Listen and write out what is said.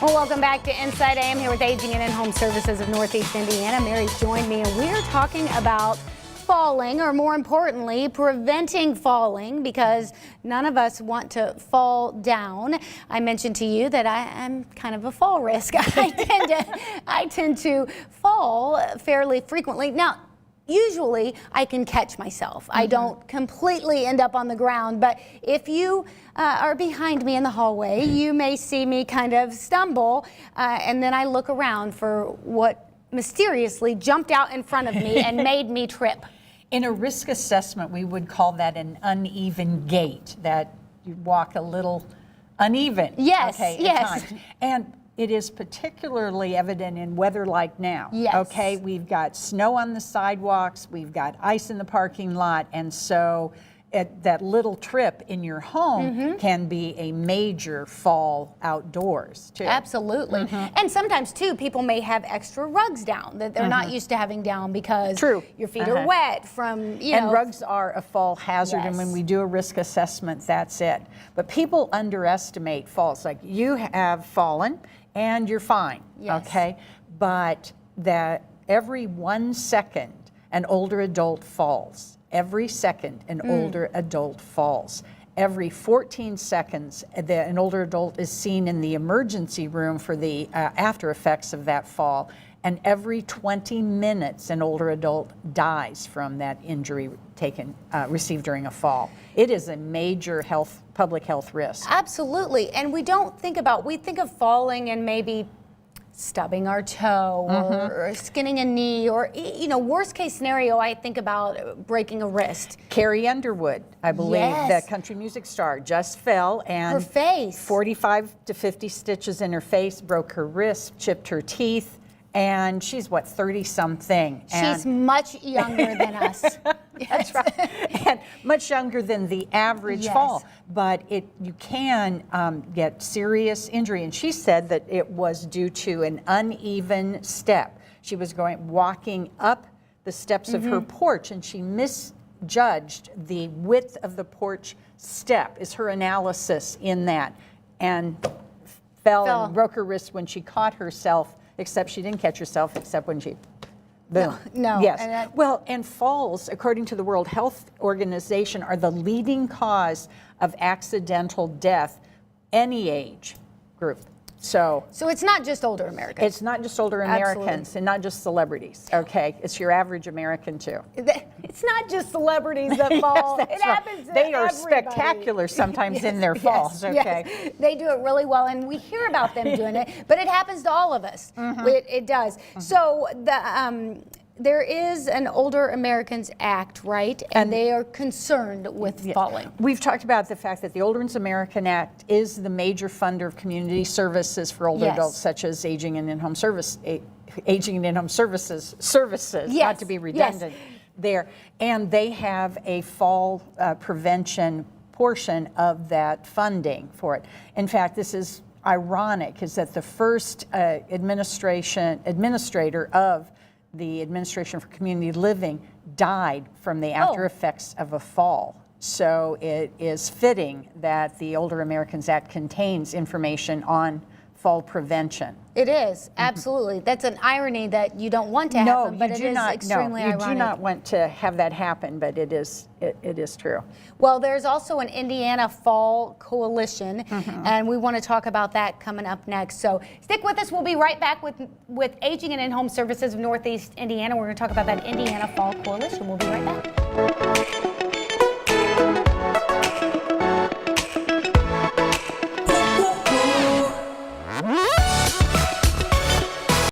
Well, welcome back to Inside. I am here with Aging and In-Home Services of Northeast Indiana. Mary's joined me, and we are talking about falling, or more importantly, preventing falling, because none of us want to fall down. I mentioned to you that I'm kind of a fall risk. I tend to fall fairly frequently. Now, usually I can catch myself. I don't completely end up on the ground, but if you are behind me in the hallway, you may see me kind of stumble, and then I look around for what mysteriously jumped out in front of me and made me trip. In a risk assessment, we would call that an uneven gait, that you walk a little uneven. Yes, okay, yes. At times. And it is particularly evident in weather like now. Yes. Okay, we've got snow on the sidewalks, we've got ice in the parking lot, and so that little trip in your home can be a major fall outdoors too. Absolutely. And sometimes too, people may have extra rugs down that they're not used to having down because your feet are wet from, you know. And rugs are a fall hazard, and when we do a risk assessment, that's it. But people underestimate falls. Like, you have fallen and you're fine, okay? But that every 1 second an older adult falls. Every second an older adult falls. Every 14 seconds an older adult is seen in the emergency room for the after effects of that fall. And every 20 minutes an older adult dies from that injury received during a fall. It is a major public health risk. Absolutely. And we think of falling and maybe stubbing our toe or skinning a knee, or, you know, worst case scenario, I think about breaking a wrist. Carrie Underwood, I believe, the country music star, just fell, and her face, 45 to 50 stitches in her face, broke her wrist, chipped her teeth, and she's what, 30-something. She's much younger than us. That's right, and much younger than the average fall. But you can get serious injury, and she said that it was due to an uneven step. She was walking up the steps of her porch, and she misjudged the width of the porch step, is her analysis in that, and fell and broke her wrist when she caught herself, except she didn't catch herself, except when she boom. No. Yes. Well, and falls, according to the World Health Organization, are the leading cause of accidental death any age group. So it's not just older Americans. It's not just older Americans and not just celebrities. Okay, it's your average American too. It's not just celebrities that fall. It happens to They are everybody. Spectacular sometimes in their falls. Okay, they do it really well, and we hear about them doing it, but it happens to all of us. It does. So there is an Older Americans Act, right? And they are concerned with falling. We've talked about the fact that the Older American Act is the major funder of community services for older adults, such as aging and in-home services, not to be redundant there. And they have a fall prevention portion of that funding for it. In fact, this is ironic, is that the first administrator of the Administration for Community Living died from the after effects of a fall. So it is fitting that the Older Americans Act contains information on fall prevention. It is, absolutely. That's an irony that you don't want to happen, but it is extremely ironic. You do not want to have that happen, but it is true. Well, there's also an Indiana Fall Coalition, and we want to talk about that coming up next. So stick with us. We'll be right back with Aging and In-Home Services of Northeast Indiana. We're going to talk about that Indiana Fall Coalition. We'll be right back.